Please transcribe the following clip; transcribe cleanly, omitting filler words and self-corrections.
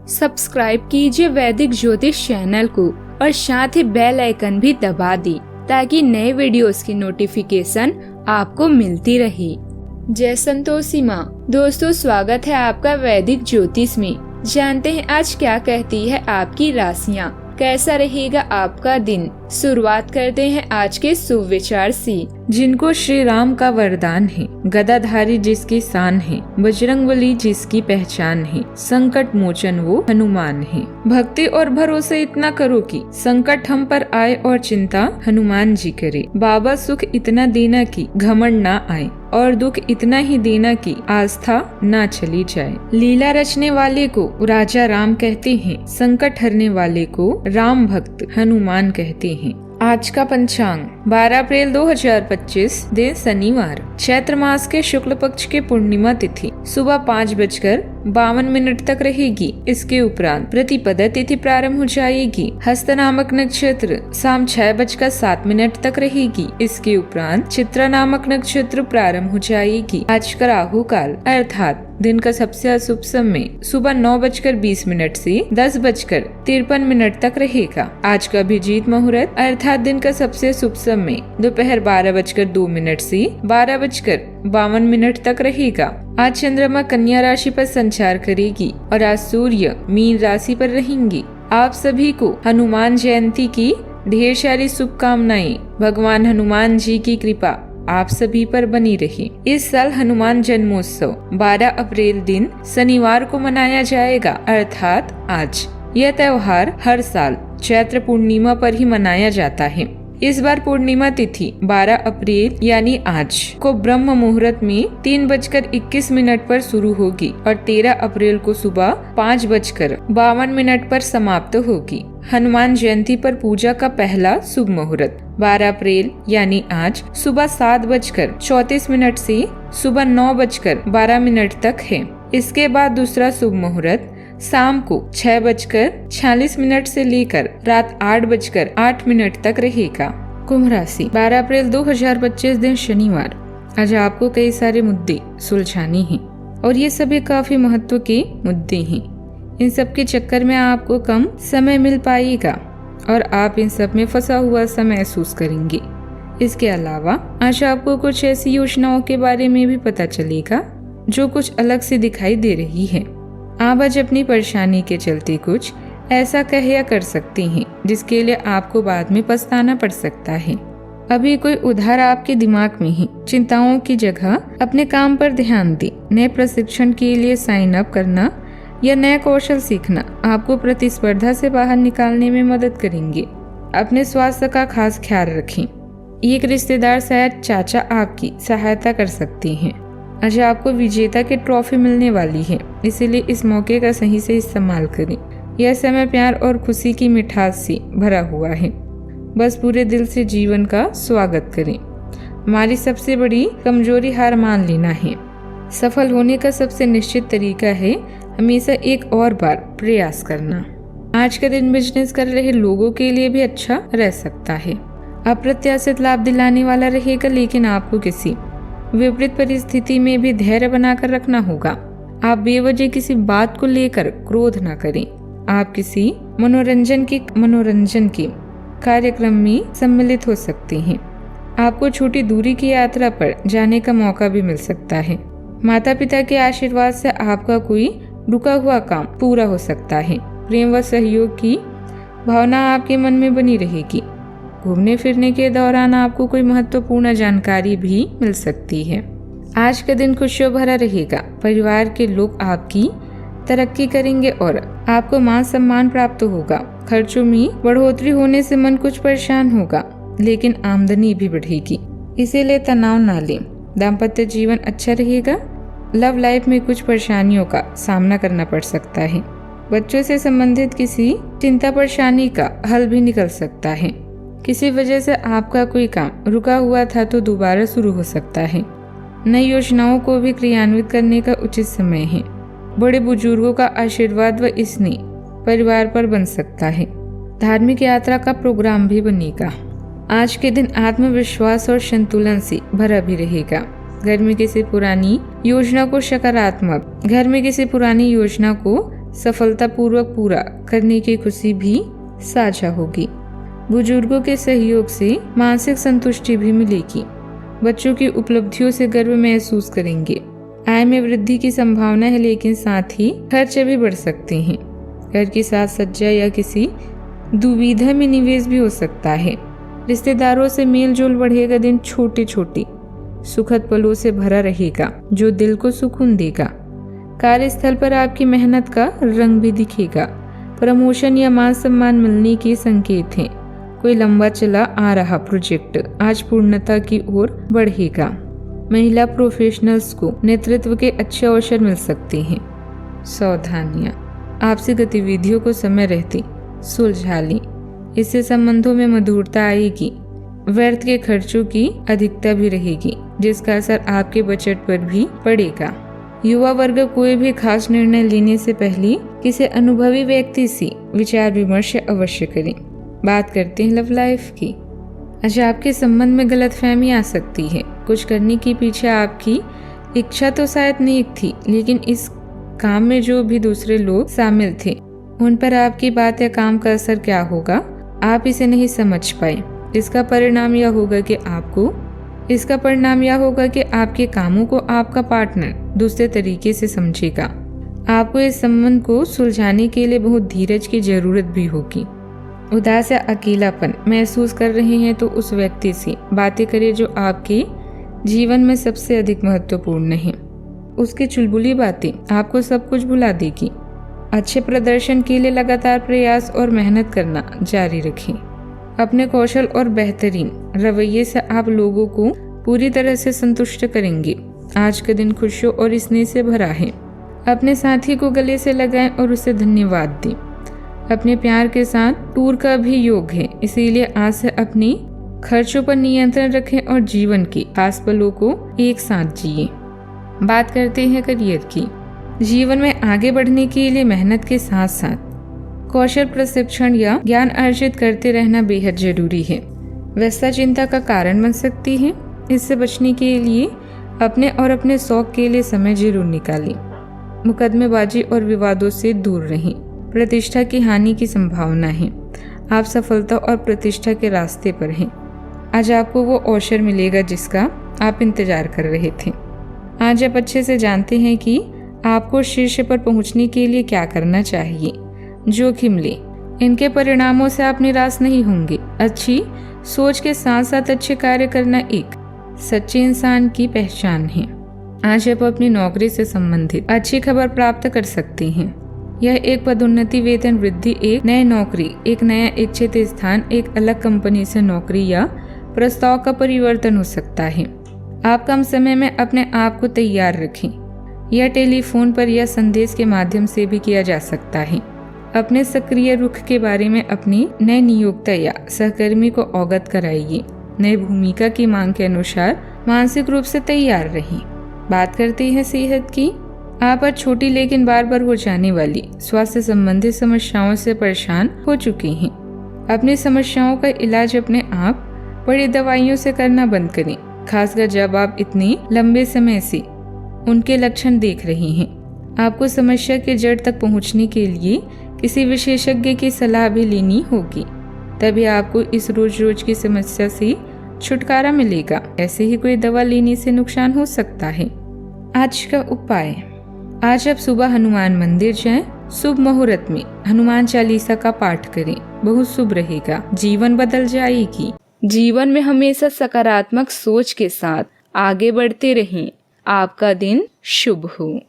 Subscribe कीजिए वैदिक ज्योतिष चैनल को और साथ ही बेल आइकन भी दबा दी ताकि नए वीडियोस की नोटिफिकेशन आपको मिलती रहे। जय संतोषी माँ। दोस्तों, स्वागत है आपका वैदिक ज्योतिष में। जानते हैं आज क्या कहती है आपकी राशियाँ, कैसा रहेगा आपका दिन। शुरुआत करते हैं आज के शुभ विचार से। जिनको श्री राम का वरदान है, गदाधारी जिसकी शान है, बजरंगबली जिसकी पहचान है, संकट मोचन वो हनुमान है। भक्ति और भरोसा इतना करो कि संकट हम पर आए और चिंता हनुमान जी करे। बाबा सुख इतना देना कि घमंड ना आए और दुख इतना ही देना कि आस्था ना चली जाए। लीला रचने वाले को राजा राम कहते हैं, संकट हरने वाले को राम भक्त हनुमान कहते हैं। आज का पंचांग 12 अप्रैल 2025 दिन शनिवार, चैत्र मास के शुक्ल पक्ष के पूर्णिमा तिथि सुबह 5:52 तक रहेगी। इसके उपरांत प्रतिपदा तिथि प्रारंभ हो जाएगी। हस्त नामक नक्षत्र शाम 6:07 तक रहेगी। इसके उपरांत चित्रा नामक नक्षत्र प्रारंभ हो जाएगी। आज का राहु काल अर्थात दिन का सबसे अशुभ समय सुबह 9:20 से 10:53 तक रहेगा। आज का अभिजीत मुहूर्त अर्थात दिन का सबसे शुभ समय दोपहर 12:02 से 12:52 तक रहेगा। आज चंद्रमा कन्या राशि पर संचार करेगी और आज सूर्य मीन राशि पर रहेंगी। आप सभी को हनुमान जयंती की ढेर सारी शुभकामनाएं। भगवान हनुमान जी की कृपा आप सभी पर बनी रहे। इस साल हनुमान जन्मोत्सव 12 अप्रैल दिन शनिवार को मनाया जाएगा अर्थात आज। यह त्योहार हर साल चैत्र पूर्णिमा पर ही मनाया जाता है। इस बार पूर्णिमा तिथि 12 अप्रैल यानी आज को ब्रह्म मुहूर्त में 3:21 पर शुरू होगी और 13 अप्रैल को सुबह 5:52 पर समाप्त होगी। हनुमान जयंती पर पूजा का पहला शुभ मुहूर्त 12 अप्रैल यानी आज सुबह 7:34 से सुबह 9:12 तक है। इसके बाद दूसरा शुभ मुहूर्त शाम को 6:46 से लेकर रात 8:08 तक रहेगा। कुंभ राशि 12 अप्रैल 2025 दिन शनिवार। आज आपको कई सारे मुद्दे सुलझाने हैं और ये सभी काफी महत्व के मुद्दे हैं। इन सब के चक्कर में आपको कम समय मिल पाएगा और आप इन सब में फंसा हुआ सा महसूस करेंगे। इसके अलावा आज आपको कुछ ऐसी योजनाओं के बारे में भी पता चलेगा जो कुछ अलग से दिखाई दे रही है। आप आज अपनी परेशानी के चलते कुछ ऐसा कह या कर सकते हैं जिसके लिए आपको बाद में पछताना पड़ सकता है। अभी कोई उधार आपके दिमाग में है। चिंताओं की जगह अपने काम पर ध्यान दें। नए प्रशिक्षण के लिए साइन अप करना या नया कौशल सीखना आपको प्रतिस्पर्धा से बाहर निकालने में मदद करेंगे। अपने स्वास्थ्य का खास ख्याल रखें। एक रिश्तेदार शायद चाचा आपकी सहायता कर सकते हैं। आज आपको विजेता की ट्रॉफी मिलने वाली है, इसीलिए इस मौके का सही से इस्तेमाल करें। यह समय प्यार और खुशी की मिठास से भरा हुआ है। बस पूरे दिल से जीवन का स्वागत करें। हमारी सबसे बड़ी कमजोरी हार मान लेना है। सफल होने का सबसे निश्चित तरीका है हमेशा एक और बार प्रयास करना। आज का दिन बिजनेस कर रहे लोगों के लिए भी अच्छा रह सकता है। अप्रत्याशित लाभ दिलाने वाला रहेगा, लेकिन आपको किसी विपरीत परिस्थिति में भी धैर्य बनाकर रखना होगा। आप बेवजह किसी बात को लेकर क्रोध न करें। आप किसी मनोरंजन के कार्यक्रम में सम्मिलित हो सकते हैं। आपको छोटी दूरी की यात्रा पर जाने का मौका भी मिल सकता है। माता पिता के आशीर्वाद से आपका कोई रुका हुआ काम पूरा हो सकता है। प्रेम व सहयोग की भावना आपके मन में बनी रहेगी। घूमने फिरने के दौरान आपको कोई महत्वपूर्ण जानकारी भी मिल सकती है। आज का दिन खुशियों भरा रहेगा। परिवार के लोग आपकी तरक्की करेंगे और आपको मान सम्मान प्राप्त होगा। खर्चों में बढ़ोतरी होने से मन कुछ परेशान होगा, लेकिन आमदनी भी बढ़ेगी, इसीलिए तनाव ना लें। दाम्पत्य जीवन अच्छा रहेगा। लव लाइफ में कुछ परेशानियों का सामना करना पड़ सकता है। बच्चों से संबंधित किसी चिंता परेशानी का हल भी निकल सकता है। किसी वजह से आपका कोई काम रुका हुआ था तो दोबारा शुरू हो सकता है। नई योजनाओं को भी क्रियान्वित करने का उचित समय है। बड़े बुजुर्गों का आशीर्वाद व स्नेह परिवार पर बन सकता है। धार्मिक यात्रा का प्रोग्राम भी बनेगा। आज के दिन आत्मविश्वास और संतुलन से भरा भी रहेगा। घर में किसी पुरानी योजना को सफलतापूर्वक पूरा करने की खुशी भी साझा होगी। बुजुर्गों के सहयोग से मानसिक संतुष्टि भी मिलेगी। बच्चों की उपलब्धियों से गर्व महसूस करेंगे। आय में वृद्धि की संभावना है, लेकिन साथ ही खर्चे भी बढ़ सकते हैं। घर की साज सज्जा या किसी दुविधा में निवेश भी हो सकता है। रिश्तेदारों से मेल जोल बढ़ेगा। दिन छोटे छोटे सुखद पलों से भरा रहेगा जो दिल को सुकून देगा। कार्यस्थल पर आपकी मेहनत का रंग भी दिखेगा। प्रमोशन या मान सम्मान मिलने के संकेत हैं। कोई लंबा चला आ रहा प्रोजेक्ट आज पूर्णता की ओर बढ़ेगा। महिला प्रोफेशनल्स को नेतृत्व के अच्छे अवसर मिल सकते हैं। सावधानियां, आपसी गतिविधियों को समय रहते सुलझा लें। इससे संबंधों में मधुरता आएगी। व्यर्थ के खर्चों की अधिकता भी रहेगी, जिसका असर आपके बजट पर भी पड़ेगा। युवा वर्ग कोई भी खास निर्णय लेने से पहले किसी अनुभवी व्यक्ति से विचार विमर्श अवश्य करें। बात करते हैं लव लाइफ की। आज आपके संबंध में गलतफहमी आ सकती है। कुछ करने के पीछे आपकी इच्छा तो शायद नेक थी, लेकिन इस काम में जो भी दूसरे लोग शामिल थे उन पर आपकी बात या काम का असर क्या होगा, आप इसे नहीं समझ पाए। इसका परिणाम यह होगा कि आपके कामों को आपका पार्टनर दूसरे तरीके से समझेगा। आपको इस संबंध को सुलझाने के लिए बहुत धीरज की जरूरत भी होगी। उदास या अकेलापन महसूस कर रहे हैं तो उस व्यक्ति से बातें करें जो आपके जीवन में सबसे अधिक महत्वपूर्ण है। उसकी चुलबुली बातें आपको सब कुछ भुला देगी। अच्छे प्रदर्शन के लिए लगातार प्रयास और मेहनत करना जारी रखें। अपने कौशल और बेहतरीन रवैये से आप लोगों को पूरी तरह से संतुष्ट करेंगे। आज का दिन खुशियों और स्नेह से भरा है। अपने साथी को गले से लगाएं और उसे धन्यवाद दें। अपने प्यार के साथ टूर का भी योग है, इसीलिए आज से अपनी खर्चों पर नियंत्रण रखें और जीवन के खास पलों को एक साथ जिए। बात करते हैं करियर की। जीवन में आगे बढ़ने के लिए मेहनत के साथ साथ कौशल प्रशिक्षण या ज्ञान अर्जित करते रहना बेहद जरूरी है। व्यस्तता चिंता का कारण बन सकती है। इससे बचने के लिए अपने और अपने शौक के लिए समय जरूर निकालें। मुकदमेबाजी और विवादों से दूर रहें। प्रतिष्ठा की हानि की संभावना है। आप सफलता और प्रतिष्ठा के रास्ते पर हैं। आज आपको वो अवसर मिलेगा जिसका आप इंतजार कर रहे थे। आज आप अच्छे से जानते हैं कि आपको शीर्ष पर पहुंचने के लिए क्या करना चाहिए। जोखिम ले, इनके परिणामों से आप निराश नहीं होंगे। अच्छी सोच के साथ साथ अच्छे कार्य करना एक सच्चे इंसान की पहचान है। आज आप अपनी नौकरी से संबंधित अच्छी खबर प्राप्त कर सकते हैं। यह एक पदोन्नति, वेतन वृद्धि, एक नई नौकरी, एक नया इच्छित स्थान, एक अलग कंपनी से नौकरी या प्रस्ताव का परिवर्तन हो सकता है। आप कम समय में अपने आप को तैयार रखें। यह टेलीफोन पर या संदेश के माध्यम से भी किया जा सकता है। अपने सक्रिय रुख के बारे में अपनी नए नियोक्ता या सहकर्मी को अवगत कराइए। नई भूमिका की मांग के अनुसार मानसिक रूप से तैयार रहें। बात करते हैं सेहत की। आप आज छोटी लेकिन बार बार हो जाने वाली स्वास्थ्य संबंधी समस्याओं से परेशान हो चुके हैं। अपनी समस्याओं का इलाज अपने आप बड़ी दवाइयों से करना बंद करें, खासकर जब आप इतने लंबे समय से उनके लक्षण देख रहे हैं। आपको समस्या के जड़ तक पहुंचने के लिए किसी विशेषज्ञ की सलाह भी लेनी होगी, तभी आपको इस रोज रोज की समस्या से छुटकारा मिलेगा। ऐसे ही कोई दवा लेने से नुकसान हो सकता है। आज का उपाय, आज आप सुबह हनुमान मंदिर जाएं। शुभ मुहूर्त में हनुमान चालीसा का पाठ करें, बहुत शुभ रहेगा। जीवन बदल जाएगी। जीवन में हमेशा सकारात्मक सोच के साथ आगे बढ़ते रहें। आपका दिन शुभ हो।